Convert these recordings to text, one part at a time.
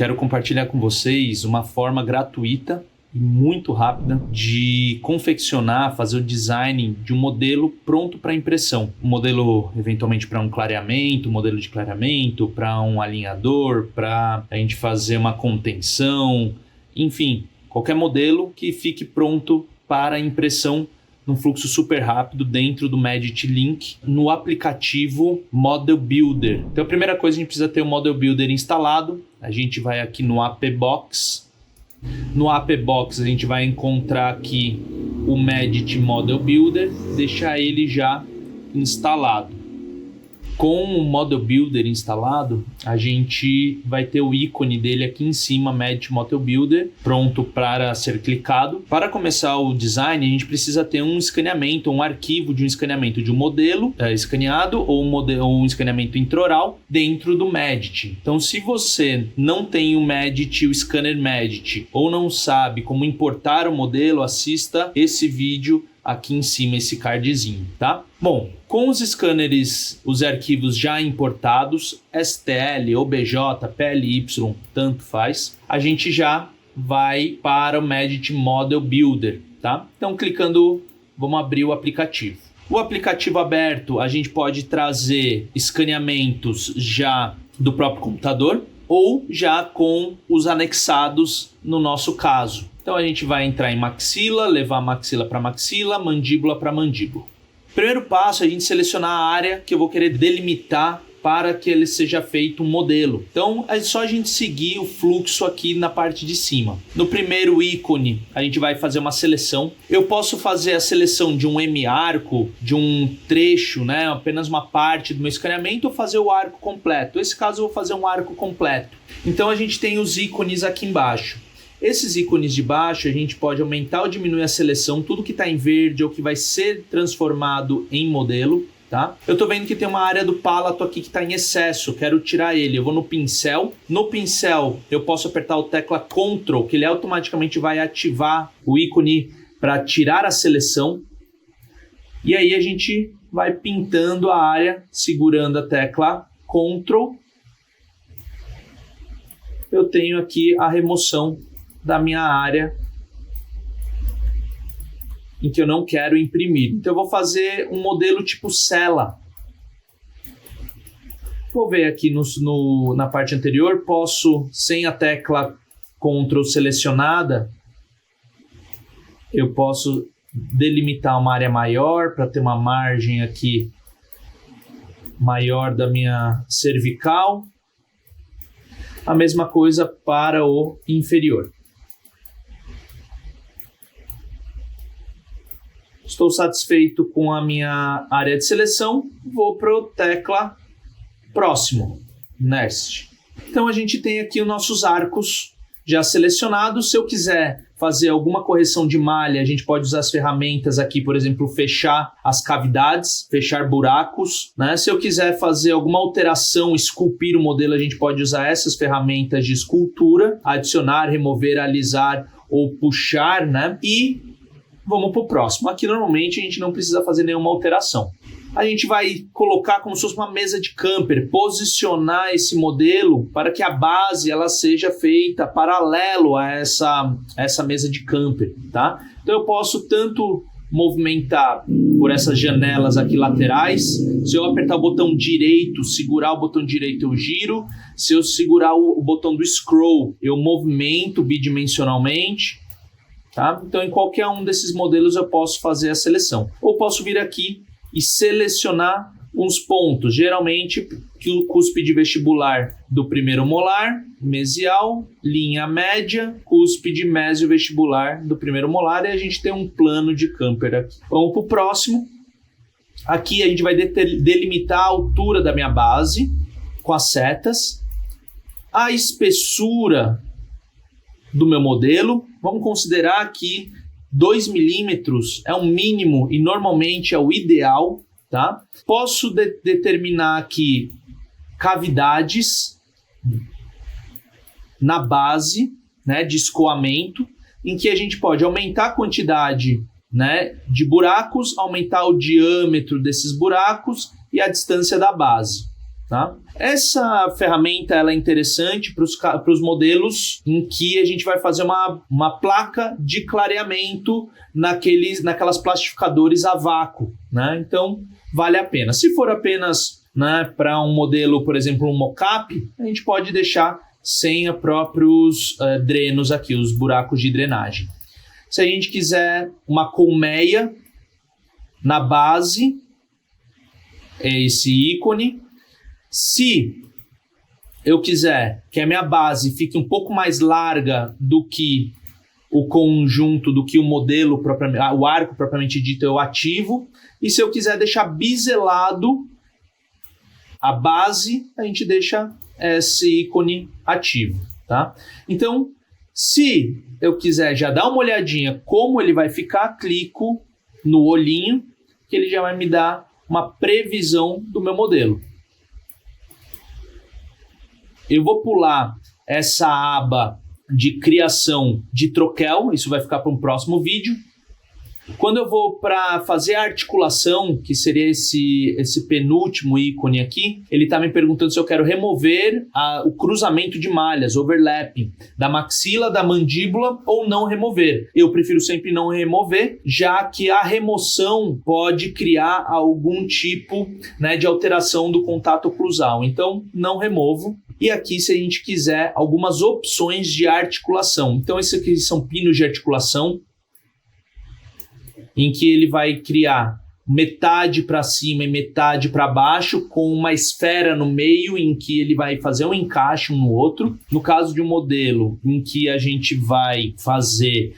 quero compartilhar com vocês uma forma gratuita e muito rápida de confeccionar, fazer o design de um modelo pronto para impressão. Um modelo, eventualmente, para um clareamento, um modelo de clareamento, para um alinhador, para a gente fazer uma contenção, enfim, qualquer modelo que fique pronto para impressão num fluxo super rápido dentro do Medit Link no aplicativo Model Builder. Então a primeira coisa, a gente precisa ter o Model Builder instalado. A gente vai aqui no AppBox. No AppBox a gente vai encontrar aqui o Medit Model Builder, deixar ele já instalado. Com o Model Builder instalado, a gente vai ter o ícone dele aqui em cima, Medit Model Builder, pronto para ser clicado. Para começar o design, a gente precisa ter um escaneamento, um arquivo de um escaneamento de um modelo escaneado ou um escaneamento intraoral dentro do Medit. Então, se você não tem o Medit, o scanner Medit, ou não sabe como importar o modelo, assista esse vídeo aqui em cima, esse cardzinho, tá? Bom, com os scanners, os arquivos já importados, STL, OBJ, PLY, tanto faz, a gente já vai para o Medit Model Builder, tá? Então, clicando, vamos abrir o aplicativo. O aplicativo aberto, a gente pode trazer escaneamentos já do próprio computador ou já com os anexados no nosso caso. Então a gente vai entrar em maxila, levar maxila para maxila, mandíbula para mandíbula. Primeiro passo é a gente selecionar a área que eu vou querer delimitar para que ele seja feito um modelo. Então é só a gente seguir o fluxo aqui na parte de cima. No primeiro ícone a gente vai fazer uma seleção. Eu posso fazer a seleção de um M-arco, de um trecho, né, apenas uma parte do meu escaneamento, ou fazer o arco completo. Nesse caso eu vou fazer um arco completo. Então a gente tem os ícones aqui embaixo. Esses ícones de baixo a gente pode aumentar ou diminuir a seleção, tudo que está em verde ou que vai ser transformado em modelo, tá? Eu estou vendo que tem uma área do palato aqui que está em excesso, quero tirar ele. Eu vou no pincel. No pincel eu posso apertar o tecla Ctrl, que ele automaticamente vai ativar o ícone para tirar a seleção. E aí a gente vai pintando a área, segurando a tecla Ctrl. Eu tenho aqui a remoção da minha área em que eu não quero imprimir. Então eu vou fazer um modelo tipo cela. Vou ver aqui na parte anterior, posso, sem a tecla Ctrl selecionada, eu posso delimitar uma área maior para ter uma margem aqui maior da minha cervical. A mesma coisa para o inferior. Estou satisfeito com a minha área de seleção, vou para a tecla próximo, next. Então a gente tem aqui os nossos arcos já selecionados. Se eu quiser fazer alguma correção de malha, a gente pode usar as ferramentas aqui, por exemplo, fechar as cavidades, fechar buracos, né? Se eu quiser fazer alguma alteração, esculpir o modelo, a gente pode usar essas ferramentas de escultura, adicionar, remover, alisar ou puxar, né? E vamos para o próximo. Aqui normalmente a gente não precisa fazer nenhuma alteração. A gente vai colocar como se fosse uma mesa de camper, posicionar esse modelo para que a base ela seja feita paralelo a essa mesa de camper, tá? Então eu posso tanto movimentar por essas janelas aqui laterais. Se eu apertar o botão direito, segurar o botão direito, eu giro. Se eu segurar o botão do scroll, eu movimento bidimensionalmente. Tá? Então, em qualquer um desses modelos eu posso fazer a seleção. Ou posso vir aqui e selecionar uns pontos. Geralmente, que o cúspide vestibular do primeiro molar, mesial, linha média, cúspide mésio vestibular do primeiro molar. E a gente tem um plano de camper aqui. Vamos para o próximo. Aqui a gente vai delimitar a altura da minha base com as setas. A espessura do meu modelo. Vamos considerar que 2 milímetros é o mínimo e normalmente é o ideal, tá? Posso determinar aqui cavidades na base, né, de escoamento, em que a gente pode aumentar a quantidade, né, de buracos, aumentar o diâmetro desses buracos e a distância da base. Tá? Essa ferramenta ela é interessante para os modelos em que a gente vai fazer uma placa de clareamento naquelas plastificadores a vácuo, né? Então, vale a pena. Se for apenas, né, para um modelo, por exemplo, um mockup, a gente pode deixar sem os próprios drenos aqui, os buracos de drenagem. Se a gente quiser uma colmeia na base, é esse ícone. Se eu quiser que a minha base fique um pouco mais larga do que o conjunto, do que o modelo, o arco propriamente dito, eu ativo. E se eu quiser deixar biselado a base, a gente deixa esse ícone ativo, tá? Então, se eu quiser já dar uma olhadinha como ele vai ficar, clico no olhinho, que ele já vai me dar uma previsão do meu modelo. Eu vou pular essa aba de criação de troquel, isso vai ficar para um próximo vídeo. Quando eu vou para fazer a articulação, que seria esse penúltimo ícone aqui, ele está me perguntando se eu quero remover o cruzamento de malhas, overlapping, da maxila, da mandíbula ou não remover. Eu prefiro sempre não remover, já que a remoção pode criar algum tipo, né, de alteração do contato oclusal. Então, não removo. E aqui, se a gente quiser, algumas opções de articulação. Então, esses aqui são pinos de articulação, em que ele vai criar metade para cima e metade para baixo, com uma esfera no meio em que ele vai fazer um encaixe um no outro. No caso de um modelo em que a gente vai fazer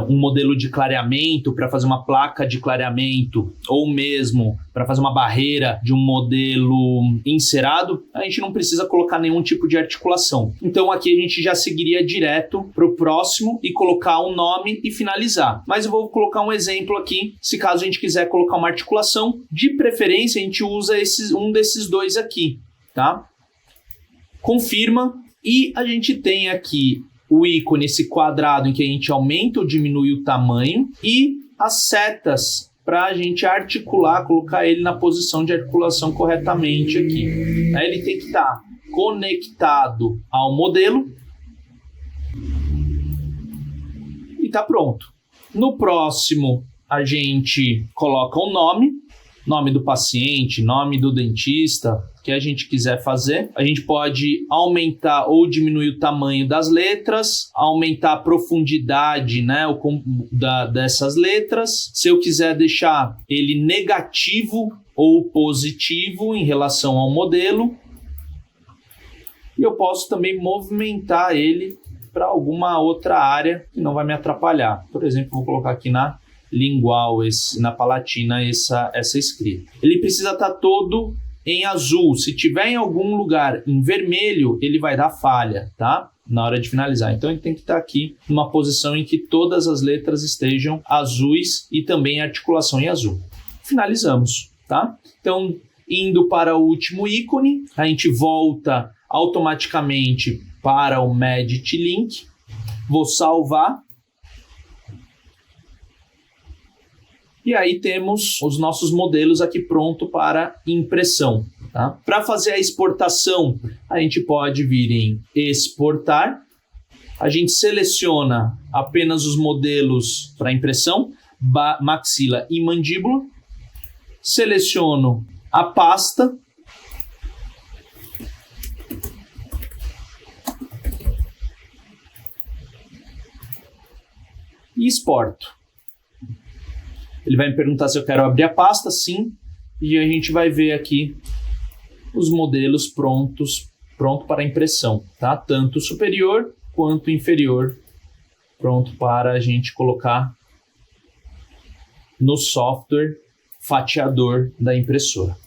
um modelo de clareamento, para fazer uma placa de clareamento, ou mesmo para fazer uma barreira de um modelo encerado, a gente não precisa colocar nenhum tipo de articulação. Então aqui a gente já seguiria direto para o próximo e colocar um nome e finalizar. Mas eu vou colocar um exemplo aqui, se caso a gente quiser colocar uma articulação, de preferência a gente usa um desses dois aqui, tá? Confirma e a gente tem aqui o ícone, esse quadrado em que a gente aumenta ou diminui o tamanho e as setas para a gente articular, colocar ele na posição de articulação corretamente aqui. Aí ele tem que estar conectado ao modelo e está pronto. No próximo, a gente coloca o nome do paciente, nome do dentista, que a gente quiser fazer. A gente pode aumentar ou diminuir o tamanho das letras, aumentar a profundidade, né, dessas letras. Se eu quiser deixar ele negativo ou positivo em relação ao modelo, e eu posso também movimentar ele para alguma outra área que não vai me atrapalhar. Por exemplo, vou colocar aqui na lingual, na palatina, essa escrita. Ele precisa estar todo em azul. Se tiver em algum lugar em vermelho, ele vai dar falha, tá? Na hora de finalizar. Então ele tem que estar aqui numa posição em que todas as letras estejam azuis e também a articulação em azul. Finalizamos, tá? Então, indo para o último ícone, a gente volta automaticamente para o Medit Link. Vou salvar. E aí temos os nossos modelos aqui pronto para impressão. Tá? Para fazer a exportação, a gente pode vir em exportar. A gente seleciona apenas os modelos para impressão, maxila e mandíbula. Seleciono a pasta. E exporto. Ele vai me perguntar se eu quero abrir a pasta, sim, e a gente vai ver aqui os modelos pronto para impressão, tá? Tanto superior quanto inferior, pronto para a gente colocar no software fatiador da impressora.